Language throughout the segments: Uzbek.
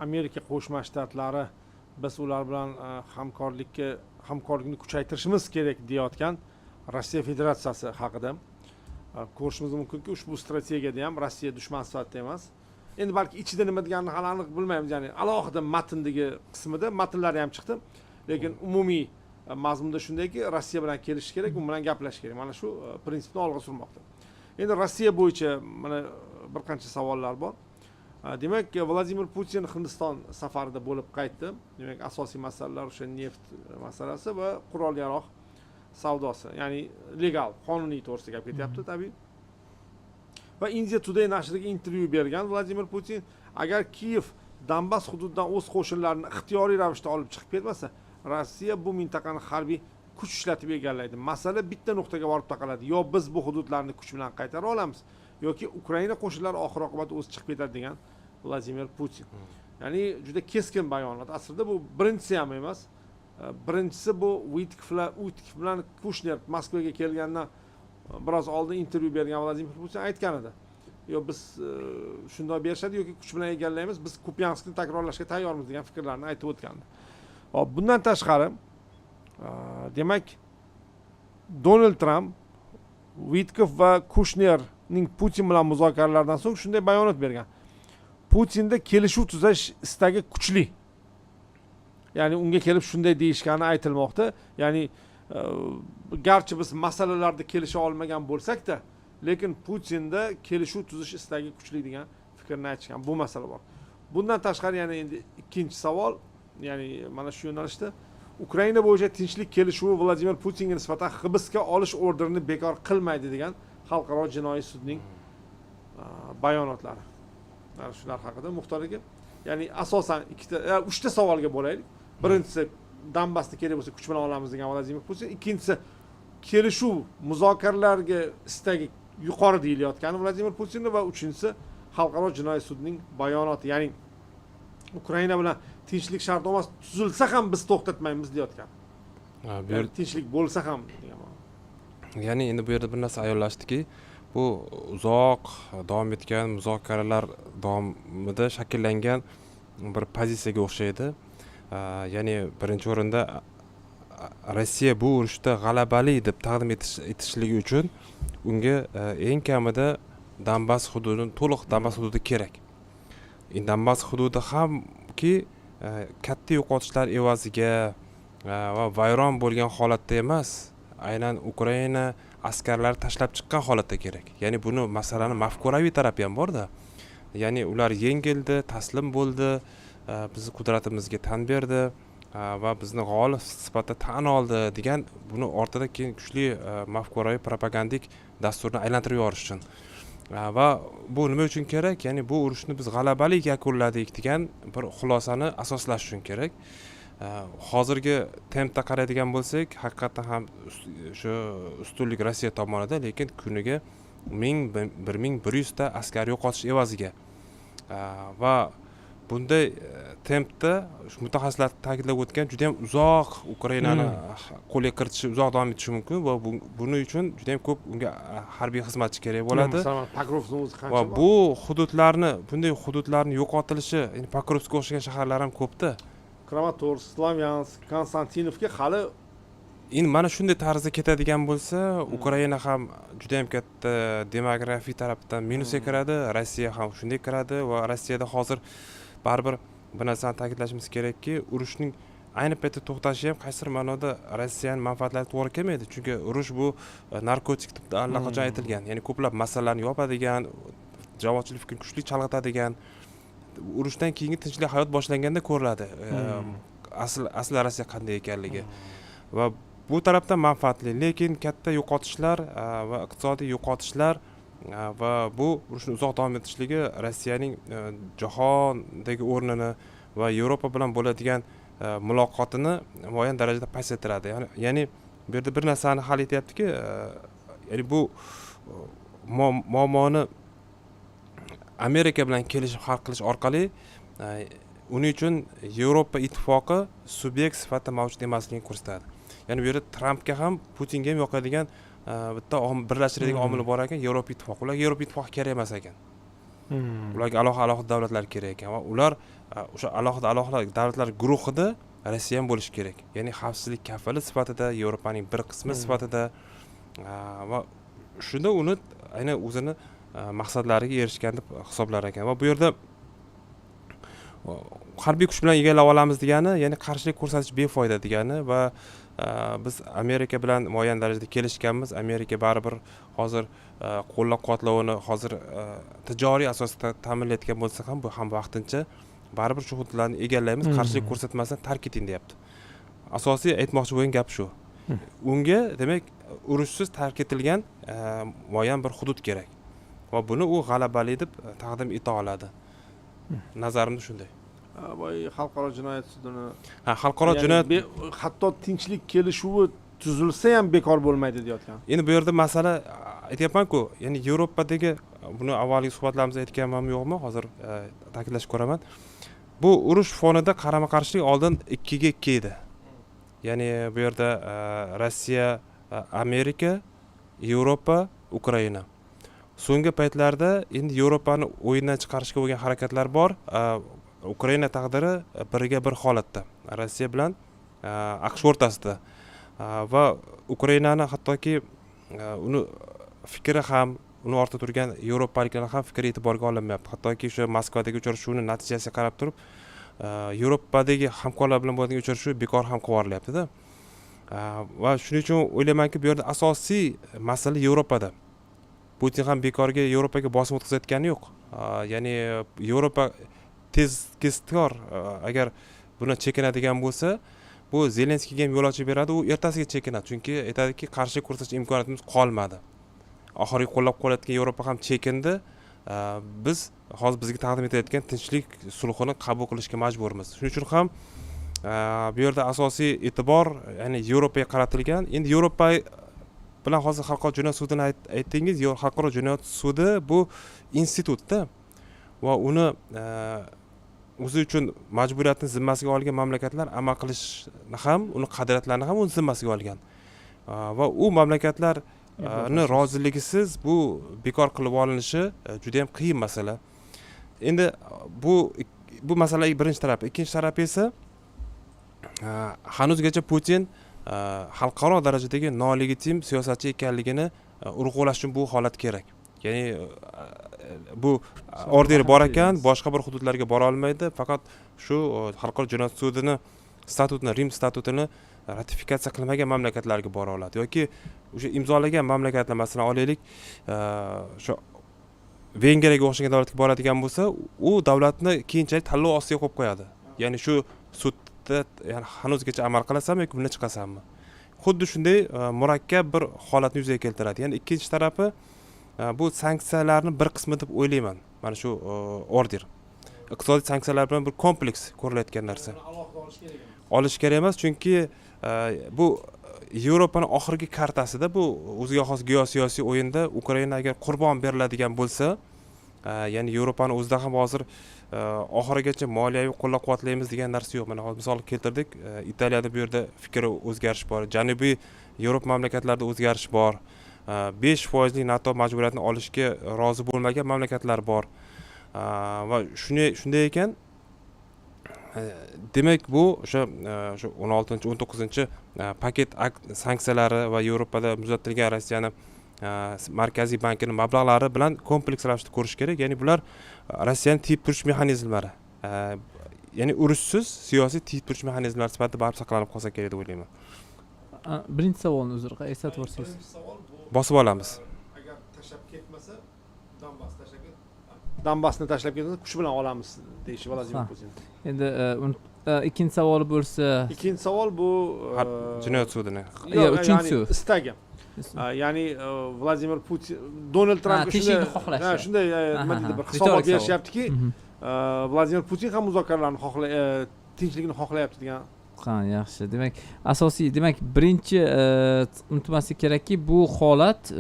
Amerika Qo'shma Shtatlari biz ular bilan hamkorlikni kuchaytirishimiz kerak deyotgan Rossiya Federatsiyasi haqida ko'rishimiz mumkinki, ushbu strategiyada ham Rossiya dushman sifatida emas. Endi balki ichida nima deganini hali aniq bilmaymiz, ya'ni alohida matndagi qismida matnlari ham chiqdi, lekin umumiy mazmunda shundayki, Rossiya bilan kelishish kerak, u bilan gaplash kerak. Mana shu prinsipni olg'a surmoqda. Endi Rossiya bo'yicha mana bir qancha savollar bor. Demak, Vladimir Putin Hindiston safarida bo'lib qaytdi. Demak, asosiy masalalar o'sha neft masalasi va qurol yarog' savdosi, ya'ni legal, qonuniy to'g'risida gap ketyapti tabiiy. Va India Today nashriga intervyu bergan Vladimir Putin, agar Kiyev Donbass hududidan o'z qo'shinlarini ixtiyoriy ravishda olib chiqib ketmasa, Rossiya bu mintaqani harbiy kuch ishlatib egallaydi. Masala bitta nuqtaga borib taqaladi. Yo biz bu hududlarni kuch bilan qaytara olamiz, yoki Ukraina qo'shinlari oxir oqibat o'zi chiqib ketadi degan Vladimir Putin. Ya'ni juda keskin bayonot. Aslida bu birinchisi ham emas. Birinchisi bu Witkoff bilan Kushner Moskvaga kelgandan biroz oldin intervyu bergan Vladimir Putin aytgan edi. Yo biz shunday berishadi yoki kuch bilan egallaymiz, biz Kupyanskni takrorlashga tayyormiz degan fikrlarni aytib o'tgandi. Hop, bundan tashqari demak, Donald Trump Witkoff va Kushnerning Putin bilan muzokaralardan so'ng shunday bayonot bergan. Putinda kelishuv tuzash istagi kuchli. Ya'ni unga kelib shunday deyishgani aytilmoqda. Ya'ni garchi biz masalalarda kelisha olmagan bo'lsak-da, lekin Putinda kelishuv tuzish istagi kuchli degan fikrni aytishgan. Bu masala bor. Bundan tashqari yana endi ikkinchi savol, ya'ni mana shu yo'nalishda Ukraina bo'yicha tinchlik kelishuvi Vladimir Putinga nisbatan hibsga olish orderini bekor qilmaydi degan Xalqaro jinoiy sudning bayonotlari. Mana shular haqida Muxtor aka, ya'ni asosan uchta savolga bo'laylik. Birinchisi, Donbassni kerak bo'lsa kuch bilan olamiz degan Vladimir Putin. Ikkinchisi, kelishuv muzokaralarga istagi yuqori deyilayotgani Vladimir Putinning, va uchinchisi, Xalqaro jinoiy sudning bayonoti, ya'ni Ukraina bilan tinchlik shartnomasi tuzilsa ham biz to'xtatmaymiz deyotgan. Tinchlik bo'lsa ham degan. Ya'ni endi bu yerda bir narsa ayollashdiki, bu uzoq davom etgan muzokaralar davomida shakllangan bir pozitsiyaga o'xshaydi. Ya'ni birinchi o'rinda Rossiya bu urushda g'alabali deb taqdim etishligi uchun unga eng kamida Donbass hududini, to'liq Donbass hududi kerak. Donbass hududi hamki katta yo'qotishlar evaziga va vayron bo'lgan holatda emas, aynan Ukraina askarlari tashlab chiqqan holatda kerak. Ya'ni buni masalani mafkuraviy tarafi ham bor-da. Ya'ni ular yengildi, taslim bo'ldi, bizni qudratimizga tan berdi va bizni g'olib sifatida tan oldi degan, buni ortida keyin kuchli mafkuraviy propagandik dasturni aylantirib yuborish uchun. Va bu nima uchun kerak? Ya'ni bu urushni biz g'alabali yakunladik degan bir xulosani asoslash uchun kerak. Hozirgi tempda qaraydigan bo'lsak, haqiqatan ham shu ustunlik Rossiya tomonida, lekin kuniga 1100 ta askar yo'qotish evaziga. Va bunday tempda mutaxassislar ta'kidlab o'tgan, juda ham uzoq Ukrainani qo'lga kiritishi uzoq davom etishi mumkin va buning uchun juda ham ko'p unga harbiy xizmatchi kerak bo'ladi. Masalan, Pokrovskning o'zi qancha va bu hududlarni, bunday hududlarni yo'qotilishi, ya'ni Pokrovskga o'xshagan shaharlar ham ko'pda. Kramatorsk, Slavyansk, Konstantinovka hali endi mana shunday tarzda ketadigan bo'lsa, Ukraina ham juda ham katta demografiy tarafdan minusga kiradi, Rossiya ham shunday kiradi va Rossiyada hozir baribir bir narsani ta'kidlashimiz kerakki, urushning ayni paytda to'xtashi ham qaysidir ma'noda Rossiyaning manfaatlariga to'g'ri kelmaydi. Chunki urush bu narkotik deb allaqachon aytilgan. Ya'ni ko'plab masalalarni yopadigan, jamoatchilik fikrini kuchli chalg'itadigan, urushdan keyingi tinchlik hayot boshlanganda ko'riladi. Asl Rossiya qanday ekanligi. Va bu tarafdan manfaatli, lekin katta yo'qotishlar va iqtisodiy yo'qotishlar va bu urushni uzoq davom etishligi Rossiyaning jahondagi o'rnini va Yevropa bilan bo'ladigan muloqotini muayyan darajada pasaytiradi. Ya'ni bu yerda bir narsani hal etyaptiki, ya'ni bu muammoni Amerika bilan kelishib hal qilish orqali uning uchun Yevropa ittifoqi subyekt sifatida mavjud emasligini ko'rsatadi. Ya'ni bu yerda Trampga ham Putinga ham yoqadigan bitta birlashtiradigan omil bor ekan, Yevropa ittifoqi. Ularga Yevropa ittifoqi kerak emas ekan. Ularga alohida davlatlar kerak ekan va ular o'sha alohida davlatlar guruhida Rossiya ham bo'lishi kerak. Ya'ni xavfsizlik kafili sifatida, Yevropaning bir qismi sifatida va shunda uni aynan o'zini maqsadlariga erishgan deb hisoblar ekan. Va bu yerda harbiy kuch bilan egallab olamiz degani, ya'ni qarshilik ko'rsatish befoyda degani va biz Amerika bilan muayyan darajada kelishganmiz. Amerika baribir hozir qo'llab-quvvatlovini hozir tijoriy asosda ta'minlayotgan bo'lsa ham, bu ham vaqtincha baribir shu hududlarni egallaymiz, qarshilik ko'rsatmasdan tark eting deyapti. Asosiy aytmoqchi bo'lgan gap shu. Unga demak urushsiz tark etilgan muayyan bir hudud kerak va buni u g'alabali deb taqdim eta oladi. Nazarimda shunday. Voy xalqaro jinoyat sudini xalqaro jinoyat hatto tinchlik kelishuvi tuzilsa ham bekor bo'lmaydi deyotgan. Endi bu yerda masala aytyapman-ku, ya'ni Yevropadagi buni avvalgi suhbatlarimizda aytganman yo'qmi, hozir ta'kidlashga ko'raman. Bu urush fonida qarama-qarshilik oldin 2 ga 2 edi. Ya'ni bu yerda Rossiya, Amerika, Yevropa, Ukraina. So'nggi paytlarda endi Yevropani o'yindan chiqarishga bo'lgan harakatlar bor. Ukraina taqdiri biriga bir holatda. Rossiya bilan AQSh o'rtasida. Va Ukrainani hattoki uni fikri ham, uni ortida turgan yevropaliklar ham fikri e'tiborga olinmayapti. Hattoki o'sha Moskvadagi uchrashuvning natijasiga qarab turib, Yevropadagi hamkorlar bilan bo'lgan uchrashuv bekor ham qilib yuborilyapti-da. Va shuning uchun o'ylaymanki, bu yerda asosiy masala Yevropada. Putin ham bekorga Yevropaga bosim o'tkazayotgani yo'q. Ya'ni Yevropa tezkor agar buni chekinadigan bo'lsa, bu Zelenskiyga ham yo'l ochib beradi, u ertasiga chekinadi. Chunki aytadiki, qarshilik ko'rsatish imkoniyatimiz qolmadi. Oxirgi qo'llab-quvvatlayotgan Yevropa ham chekindi. Biz hozir bizga taqdim etayotgan tinchlik sulhini qabul qilishga majburmiz. Shuning uchun ham bu yerda asosiy e'tibor ya'ni Yevropaga qaratilgan. Endi Yevropa bilan hozir xalqaro jinoyat sudini aytdingiz. Xalqaro jinoyat sudi bu institutda va uni o'zi uchun majburiyatni zimmasiga olgan mamlakatlar amal qilishni ham, uni qadriyatlarini ham o'z zimmasiga olgan. Va u mamlakatlarni roziligisiz bu bekor qilib olinishi juda ham qiyin masala. Endi bu masalaning birinchi tarafi, ikkinchi tarafi esa hanuzgacha Putin xalqaro darajadagi nolegitim siyosatchi ekanligini urg'ulash uchun bu holat kerak. Ya'ni bu orderi bor ekan, boshqa bir hududlarga bora olmaydi, faqat shu xalqaro jinoyat sudini statutini, Rim statutini ratifikatsiya qilmagan mamlakatlarga bora oladi yoki o'sha imzolagan mamlakatlar, masalan olaylik, shu Vengriyaga o'xshagan davlatga boradigan bo'lsa, u davlatni keyinchalik tanlov ostiga qo'yib qo'yadi. Ya'ni shu sudda ya'ni hanuzgacha amal qilasanmi yoki bundan chiqasanmi? Xuddi shunday murakkab bir holatni yuzaga keltiradi. Ya'ni ikkinchi tarafi bu sanksiyalarni bir qismi deb o'ylayman. Mana shu order. Iqtisodiy sanksiyalar bilan bir kompleks ko'rilayotgan narsa. Olish kerak emas, chunki bu Yevropaning oxirgi kartasida, bu o'ziga xos geosiyosiy o'yinda Ukraina agar qurbon beriladigan bo'lsa, ya'ni Yevropani o'zida ham hozir oxirigacha moliyaviy qo'llab-quvvatlaymiz degan narsa yo'q. Mana hozir misol keltirdik, Italiyada bu yerda fikr o'zgarish bor, Janubiy Yevropa mamlakatlarida o'zgarish bor. 5% NATO majburiyatini olishga rozi bo'lmagan mamlakatlar bor. Va shunday ekan, demak bu o'sha 16-19 paket sanksiyalari va Yevropada muzlatilgan Rossiyaning markaziy bankining mablag'lari bilan kompleks ravishda ko'rish kerak. Ya'ni bular Rossiyaning tiyib turish mexanizmlari. Ya'ni urushsiz siyosiy tiyib turish mexanizmlari sifatida baribir saqlanib qolsa kerak deb o'ylayman. Birinchi savolni uzr, eslatib o'tsangiz. Bosib olamiz. Agar tashlab ketmasa, Donbassni tashlab ketmasa, kuch bilan olamiz deyishi Vladimir Putin. Endi ikkinchi savol bo'lsa, ikkinchi savol bu jinoyat sudini. Yo'q, uchinchisi istagi. Ya'ni Vladimir Putin Donald Trampga shunday nima deydi, bir hisobot berishyaptiki, Vladimir Putin ham muzokaralarni tinchlikni xohlayapti degan. Yaxshi. Demak, asosiy, birinchi unutmaslik kerakki, bu holat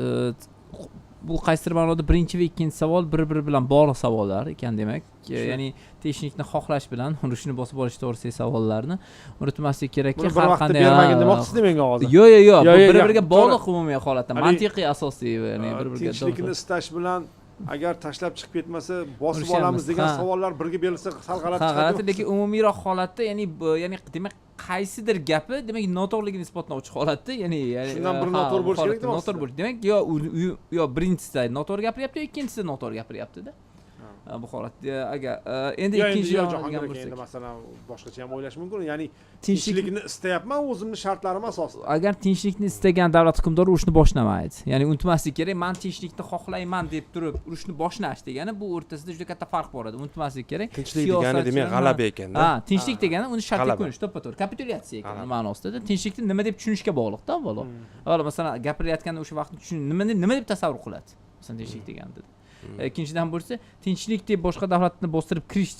bu qaysidir ma'noda birinchi va ikkinchi savol bir-biri bilan bog'liq savollar ekan demak. Ya'ni tinchlikni xohlash bilan urushni bosib olish to'g'risidagi savollarni unutmaslik kerakki, har qanday bermagan demoqchisiz menga hozir. Yo'q, bir-biriga bog'liq umumiy holatda, mantiqiy asosiy, ya'ni bir-biriga tinchlikni istash bilan agar tashlab chiqib ketmasa bosib Urushamiz, olamiz degan ha. savollar birga berilsa sal g'alati Ha, chiqadi. g'alati, lekin umumiyroq holatda, ya'ni ya'ni demak qaysidir gapi demak noto'g'riligini isbotlovchi holatda, ya'ni Shundan biri noto'g'ri bo'lishi kerak demoqsizlar? noto'g'ri bo'lishi. Demak, yo birinchisida noto'g'ri gapiryapti, yo ikkinchisida noto'g'ri gapiryapti-da. Bu holatda agar endi ikkinchi Jahongir aka endi masalan boshqacha ham o'ylash mumkin. Ya'ni tinchlikni istayapman o'zimni shartlarim asosida. agar tinchlikni istagan davlat hukmdori urushni boshlamaydi. Ya'ni unutmaslik kerak, men tinchlikni xohlayman deb turib urushni boshlash degani bu o'rtasida juda katta farq bor edi. Unutmaslik kerak. Tinchlik degani demak g'alaba ekanda. Ha, tinchlik degani uni shartga G'alaba. qo'yish, to'ppa-to'g'ri kapitulyatsiya ekan ma'nosida. Tinchlikni nima deb tushunishga bog'liq-da, avvalo. Avvalo masalan gapirayotganda o'sha vaqtni nima deb tasavvur qiladi? Masalan tinchlik deganda. Ikkinchidan bo'lsa, tinchlik deb boshqa davlatni bostirib kirish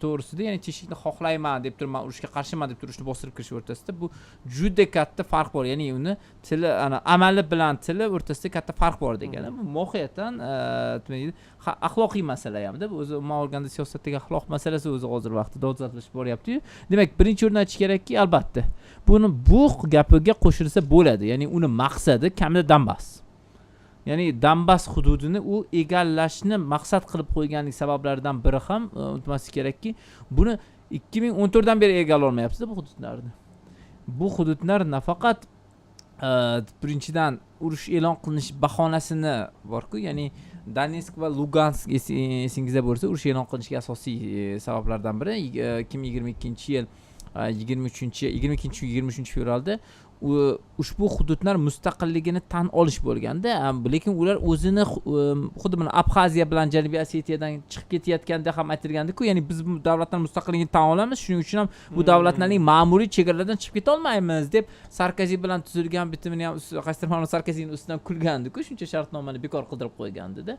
to'g'risida, ya'ni tinchlikni xohlayman deb turib, men urushga qarshiman deb turishni bostirib kirish o'rtasida bu juda katta farq bor. Ya'ni uni tili, amali bilan tili o'rtasida katta farq bor degani. Bu mohiyatan nima deydi? Axloqiy masala hamda bu o'zi umuman olganda siyosatdagi axloq masalasi o'zi hozir vaqtida dolzarblashib boryapti-yu. Demak, birinchi o'rindan aytish kerakki, albatta bu gapiga qo'shilsa bo'ladi. Ya'ni uni maqsadi kamida Donbass. Ya'ni Donbass hududini u egallashni maqsad qilib qo'yganlik sabablaridan biri ham unutmaslik kerakki, buni 2014 dan beri egallay olmayapsiz bu hududlarni. Bu hududlar nafaqat birinchidan urush e'lon qilinish bahonasini bor-ku, ya'ni Donetsk va Lugansk esingizda bo'lsa, urush e'lon qilinishga asosiy sabablardan biri 2022-yil 22-23 fevralda ushbu hududlar mustaqilligini tan olish bo'lganda, lekin ular o'zini xuddi mana Abxaziya bilan Janubiy Osetiyadan chiqib ketayotganda ham aytilgandi-ku, ya'ni biz bu davlatlar mustaqilligini tan olamiz, shuning uchun ham bu davlatlarning ma'muriy chegaralardan chiqib keta olmaymiz deb Sarkozy bilan tuzilgan bitimini ham qaysidir ma'noda Sarkozyning ustidan kulgandi-ku, shuncha shartnomani bekor qildirib qo'ygandi-da.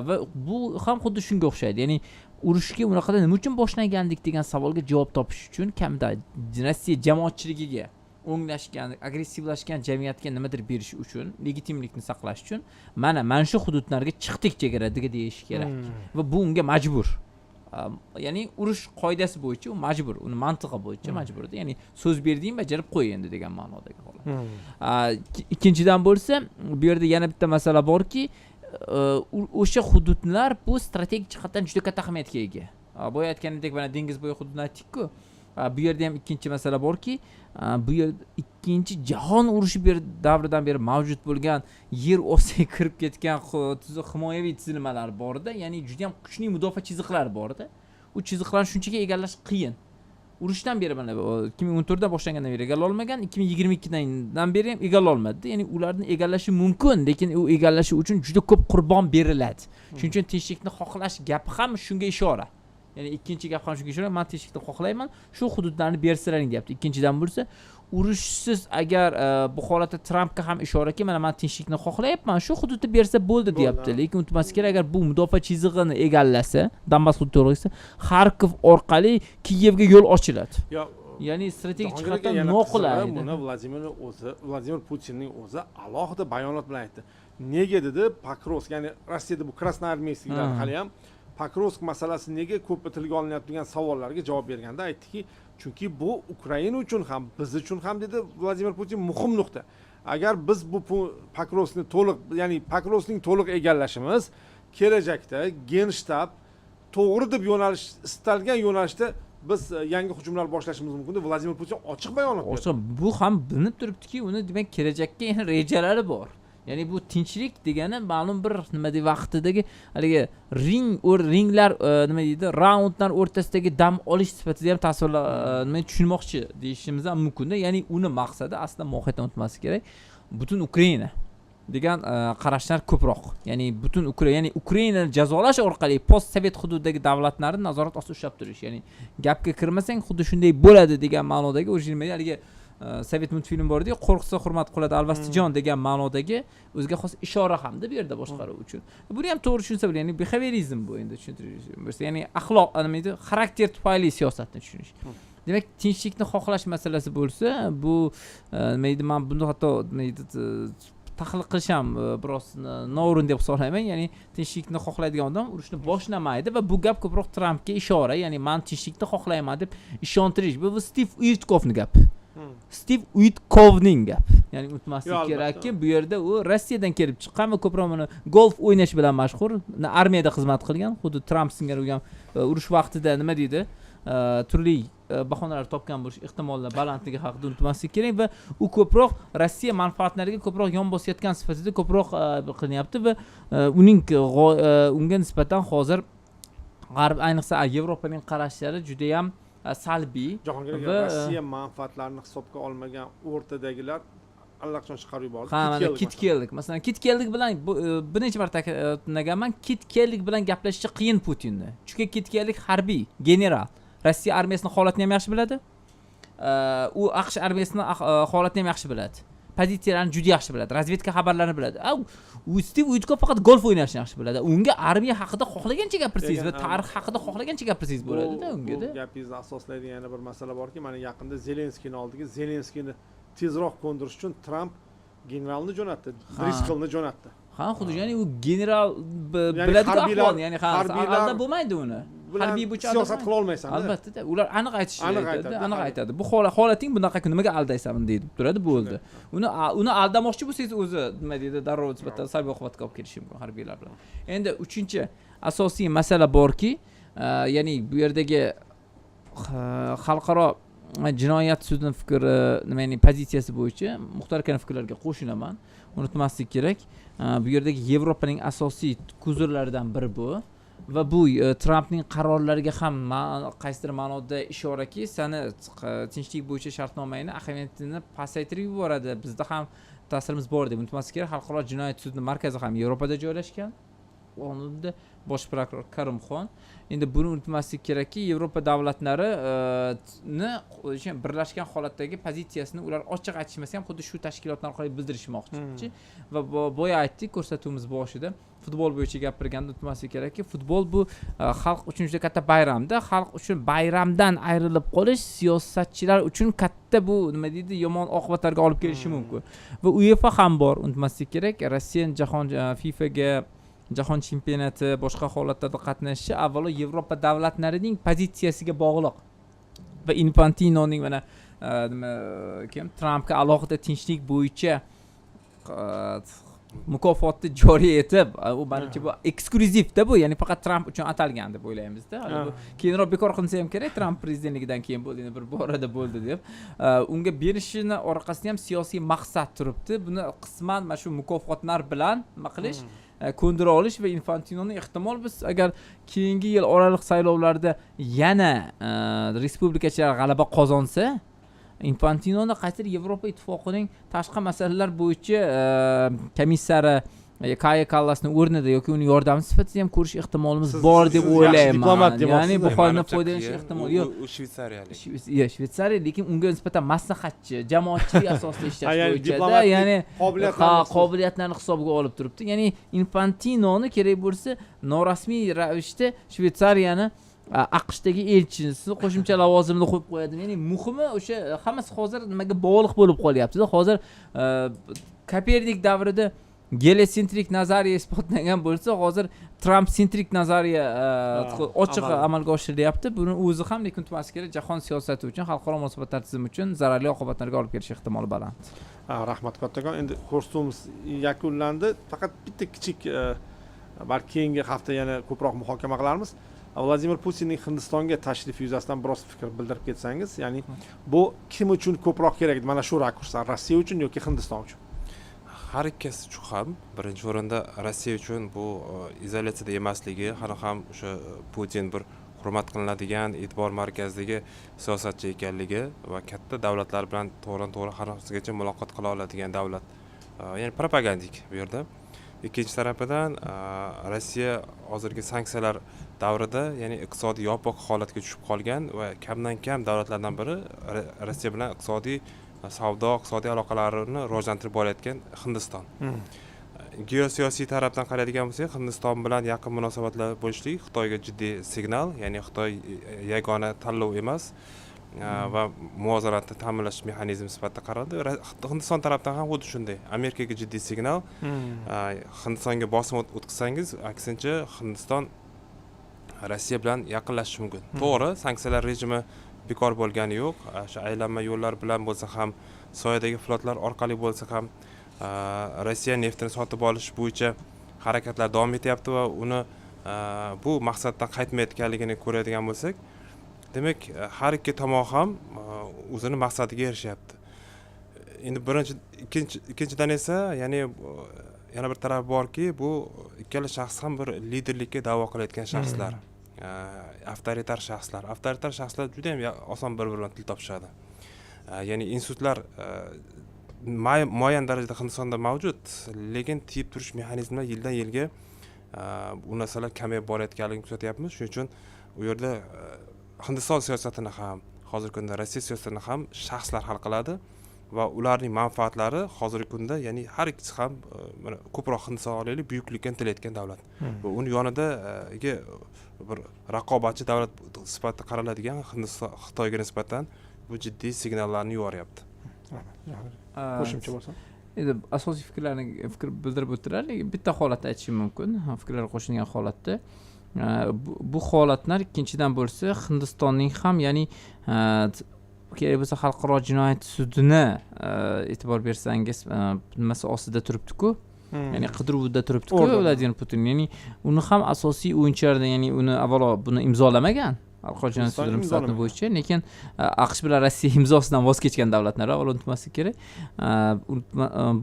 Va bu ham xuddi shunga o'xshaydi. Ya'ni urushga unaqada nima uchun boshlagandik degan savolga javob topish uchun kamida Rossiya jamoatchiligiga o'nglashgan, agressivlashgan jamiyatga nimadir berish uchun, legitimlikni saqlash uchun mana shu hududlarga chiqdik chegaradiga deyish kerak. Va bu unga majbur. Ya'ni urush qoidasi bo'yicha u majbur, uni mantig'i bo'yicha majburda. Ya'ni so'z berding, bajarib qo'y endi degan ma'nodagi holat. Ikkinchidan bo'lsa, bu yerda yana bitta masala borki, o'sha hududlar bu strategik jihatdan juda katta ahamiyatga ega. Boya aytganimdek, mana dengiz bo'yi hududini aytdik-ku. Bu yerda ham ikkinchi masala borki, bu yerda ikkinchi jahon urushi davridan beri mavjud bo'lgan yer ostiga kirib ketgan himoyaviy tizilmalar bor-da, ya'ni juda ham kuchli mudofaa chiziqlari bor-da. U chiziqlarni shunchaki egallash qiyin. Urushdan beri mana 2014 dan boshlangandan beri egallay olmagan, 2022 dan beri ham egallay olmadi. Ya'ni ularni egallashi mumkin, lekin u egallashi uchun juda ko'p qurbon beriladi. Shuning uchun tinchlikni xohlash gapi ham shunga ishora. Ya'ni ikkinchi gap ham shunga ishora, men tinchlikni xohlayman, shu hududlarni bersalaring deyapti. Ikkinchidan bo'lsa, urushsiz agar bu holatda Trampga ham ishoraki, mana men tinchlikni xohlayapman, shu hududni bersa bo'ldi deyapti. Lekin unutmaslik kerak, agar bu mudofaa chizig'ini egallasa, Donbass hududi to'g'risida Xarkov orqali Kiyevga yo'l ochiladi. Ya'ni strategik jihatdan noqulay. Buni Vladimir Putinning o'zi alohida bayonot bilan aytdi. Nega dedi, Pokrovsk, ya'ni Rossiyada bu krasnoarmiysklar hali ham Pokrovsk masalasi nega ko'p tilga olinyapti degan savollarga javob berganda aytdiki, chunki bu Ukraina uchun ham, biz uchun ham dedi Vladimir Putin muhim nuqta. Agar biz bu Pokrovskni ya'ni Pokrovskning to'liq egallashimiz kelajakda Genshtab to'g'ri deb istalgan yo'nalishda biz yangi hujumlar boshlashimiz mumkin deb Vladimir Putin ochiq bayonot berdi. Bu ham bilinib turibdiki, uni demak kelajakka yana rejalari bor. Ya'ni bu tinchlik degani ma'lum bir nima deb vaqtidagi haligi ringlar nima deydi, raundlar o'rtasidagi dam olish sifatida ham tasvirlanib tushunmoqchi deyishimiz ham mumkin-da. Ya'ni uni maqsadi aslida mohiyatan unutmaslik kerak, butun Ukraina degan qarashlar ko'proq. Ya'ni butun Ukrainani jazolash orqali post-sovet hududidagi davlatlarni nazorat ostida ushlab turish. Ya'ni gapga kirmasang xuddi shunday bo'ladi degan ma'nodagi o'sha nima haligi Sovet multfilm bor edi, qo'rqsa hurmat qiladi Alvastijon degan ma'nodagi o'ziga xos ishora hamda bu yerda boshqaruv uchun. Buni ham to'g'ri tushunsa bo'ladi, ya'ni behaviorizm bu endi tushuntirish bo'lsa, ya'ni axloq, nima deydi, xarakter tufayli siyosatni tushunish. Demak, tinchlikni xohlash masalasi bo'lsa, bu nima deydi, men buni hatto nima deydi, tahlil qilish ham biroz noo'rin deb hisoblayman. Ya'ni tinchlikni xohlaydigan odam urushni boshlamaydi va bu gap ko'proq Trampga ishora, ya'ni men tinchlikni xohlayman deb ishontirish. Bu Steve Uitkovning gapi. Steve Uitkovning gapi. Ya'ni unutmaslik Yo, albatta. kerakki, bu yerda u Rossiyadan kelib chiqqan va ko'proq mana golf o'ynash bilan mashhur. Armiyada xizmat qilgan, xuddi Tramp singari u ham urush vaqtida nima deydi? Turli bahonalar topgan bo'lish ehtimollar balandligi haqida unutmaslik kerak va u ko'proq Rossiya manfaatlariga ko'proq yon bosayotgan sifatida ko'proq qilinyapti va unga nisbatan hozir G'arb, ayniqsa Yevropaning qarashlari juda ham salbiy Jahongir aka, va Rossiya manfaatlarini hisobga olmagan o'rtadagilar allaqachon chiqarib yubordi. mana kitkellik, masalan, kitkellik bilan bir necha marta ta'kidlaganman, kitkellik bilan gaplashishga qiyin Putinni. Chunki kitkellik harbiy general. Rossiya armiyasining holatini ham yaxshi biladi. U AQSh armiyasining holatini ham yaxshi biladi. Pozitsiyalarini juda yaxshi biladi. Razvedka xabarlarini biladi. U Steve Witkoff faqat golf o'ynashni yaxshi biladi. Unga armiya haqida xohlagancha gapirsangiz va tarix haqida xohlagancha gapirsangiz bo'ladi-da unga-da. Bu gapingizni asoslaydigan yana bir masala borki, mana yaqinda Zelenskiyni oldiga Zelenskiyni tezroq ko'ndirish uchun Tramp generalni jo'natdi, Driscollni jo'natdi. Ha, xuddi ya'ni u general biladigan ahvolni, ya'ni harbiylar bo'lmaydi uni. Harbiy bo'yicha siyosat qila olmaysan. Albatta, ular aniq aytishadi, aniq aytadi. Bu holating bunaqa nimaga aldaysan deydi turadi, bo'ldi. Uni aldamoqchi bo'lsangiz o'zi nima deydi, darrov nisbatan salbiy oqibatga olib kelishi mumkin harbiylar bilan. Endi 3-chi asosiy masala borki, ya'ni bu yerdagi xalqaro jinoyat sudining fikri, ya'ni pozitsiyasi bo'yicha Muxtor akaning fikrlariga qo'shilaman. Unutmaslik kerak, bu yerdagi Yevropaning asosiy kuzurlaridan biri bu. Va bu Trampning qarorlariga ham qaysidir ma'noda ishoraki, sani tinchlik bo'yicha shartnomangni ahamiyatini pasaytirib yuboradi. Bizda ham ta'sirimiz bor deb unutmaslik kerak. Xalqaro jinoyat sudining markazi ham Yevropada joylashgan. Unda bosh prokuror Karimxon. Endi buni unutmaslik kerakki, Yevropa davlatlari birlashgan holatdagi pozitsiyasini ular ochiq aytishmasa ham xuddi shu tashkilotlar orqali bildirishmoqchi. Va boya aytdik ko'rsatuvimiz boshida, futbol bo'yicha gapirganda unutmaslik kerakki, futbol bu xalq uchun juda katta bayramda. Xalq uchun bayramdan ayrilib qolish siyosatchilar uchun katta bu nima deydi, yomon oqibatlarga olib kelishi mumkin. Va UEFA ham bor, unutmaslik kerak. Rossiya FIFAga Jahon chempionati boshqa holatlarda qatnashishi avvalo Yevropa davlatlarining pozitsiyasiga bog'liq. Va Infantinoning mana Trampga alohida tinchlik bo'yicha mukofotni joriy etib, u menimcha bu eksklyuzivda bu, ya'ni faqat Tramp uchun atalgan deb o'ylaymiz-da. Bu keyinroq bekor qilinsa ham kerak, Tramp prezidentligidan keyin bo'ldi, endi bir borada bo'ldi deb. Unga berishini orqasida ham siyosiy maqsad turibdi. Buni qisman mana shu mukofotlar bilan nima qilish, ko'ndira olish va Infantinoni ehtimol biz agar keyingi yil oraliq saylovlarda yana respublikachilar g'alaba qozonsa, Infantinoni qaysidir Yevropa ittifoqining tashqi masalalar bo'yicha komissari Kaya Kallasning o'rnida yoki uning yordamchisi sifatida ham ko'rish ehtimolimiz bor deb o'ylayman. Ya'ni bu holni foydalanish ehtimoli yo'q. U shvetsariyalik. Shvetsariya, lekin unga nisbatan maslahatchi, jamoatchilik asosida ishlash bo'yicha, ya'ni qobiliyatlarni hisobga olib turibdi. Ya'ni Infantinoni kerak bo'lsa norasmiy ravishda Shvetsariyani AQShdagi elchisini qo'shimcha lavozimda qo'yib qo'yadi. Ya'ni muhimi o'sha hammasi hozir nimaga bog'liq bo'lib qolyapti. Hozir Kopernik davrida geosentrik nazariya isbotlangan bo'lsa, hozir Trump sentrik nazariya ochiq amalga oshirilyapti. Buni o'zi ham lekin unutmaslik kerak, jahon siyosati uchun, xalqaro munosabatlar tizimi uchun zararli oqibatlarga olib kelish ehtimoli baland. Rahmat kattakon. Endi ko'rsatuvimiz yakunlandi. Faqat bitta kichik balki keyingi hafta yana ko'proq muhokama qilarmiz. Vladimir Putinning Hindistonga tashrifi yuzasidan biroz fikr bildirib ketsangiz, ya'ni bu kim uchun ko'proq kerak? Mana shu rakursdan Rossiya uchun yoki Hindiston uchun? Har ikkisi uchun ham birinchi o'rinda Rossiya uchun bu izolyatsiyada emasligi, hali ham o'sha Putin bir hurmat qilinadigan, e'tibor markazidagi siyosatchi ekanligi va katta davlatlar bilan to'g'ri-to'g'ri hanuzgacha muloqot qila oladigan davlat. Ya'ni propagandik bu yerda. Ikkinchi tarafidan Rossiya hozirgi sanksiyalar davrida, ya'ni iqtisodiy yopiq holatga tushib qolgan va kamdan-kam davlatlardan biri Rossiya bilan iqtisodiy aloqalarini rivojlantirib borayotgan Hindiston. Geosiyosiy tarafdan qaraydigan bo'lsak, Hindiston bilan yaqin munosabatlar bo'lishlik Xitoyga jiddiy signal, ya'ni Xitoy yagona tanlov emas va muvozanatni ta'minlash mexanizmi sifatida qaraldi. Hindiston tarafdan ham xuddi shunday. Amerikaga jiddiy signal. Hindistonga bosim o'tkazsangiz, aksincha Hindiston Rossiya bilan yaqinlashishi mumkin. To'g'ri, sanksiyalar rejimi bekor bo'lgani yo'q. Shu aylanma yo'llar bilan bo'lsa ham, soyadagi flotlar orqali bo'lsa ham Rossiya neftini sotib olish bo'yicha harakatlar davom etyapti va uni bu maqsaddan qaytmayotganligini ko'radigan bo'lsak, demak, har ikki tomon ham o'zini maqsadiga erishyapti. Endi ikkinchidan esa, ya'ni yana bir taraf borki, bu ikkala shaxs ham bir liderlikka da'vo qilayotgan shaxslar. Avtoritar shaxslar. Avtoritar shaxslar juda ham oson bir-biri bilan til topishadi. Ya'ni institutlar muayyan darajada Hindistonda mavjud, lekin tiyib turish mexanizmlari yildan yilga bu narsalar kamayib borayotganligini kuzatyapmiz. Shuning uchun u yerda Hindiston siyosatini ham, hozirgi kunda Rossiya siyosatini ham shaxslar hal qiladi va ularning manfaatlari hozirgi kunda, ya'ni har ikkisi ham ko'proq Hindiston olaylik, buyuklikka intilayotgan davlat. Va uni yonida bir raqobatchi davlat sifatida qaraladigan Hindiston Xitoyga nisbatan bu jiddiy signallarni yuboryapti. Qo'shimcha bo'lsa. Endi asosiy fikr bildirib o'tirar, lekin bitta holatda aytishim mumkin. Fikrlar qo'shilgan holatda bu holatlar ikkinchidan bo'lsa Hindistonning ham, ya'ni kerak bo'lsa xalqaro jinoyat sudini e'tibor bersangiz nimasi ostida turibdi-ku. Ya'ni qidiruvda turibdi-ku Vladimir Putin. Ya'ni uni ham asosiy o'yinchilardan, ya'ni uni avvalo buni imzolamagan. Xalqaro jinoyat sudi imzolani bo'yicha, lekin AQSh bilan Rossiya imzosidan voz kechgan davlatlar, avvalo unutmaslik kerak.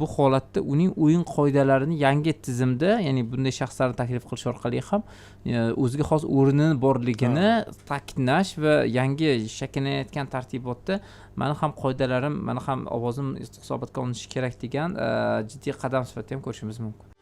Bu holatda uning o'yin qoidalarini yangi tizimda, ya'ni bunday shaxslarni taklif qilish orqali ham o'ziga xos o'rni borligini ta'kidlash va yangi shakllanayotgan tartibotda mani ham qoidalarim, mani ham ovozim hisobotga olinishi kerak degan jiddiy qadam sifatida ham ko'rishimiz mumkin.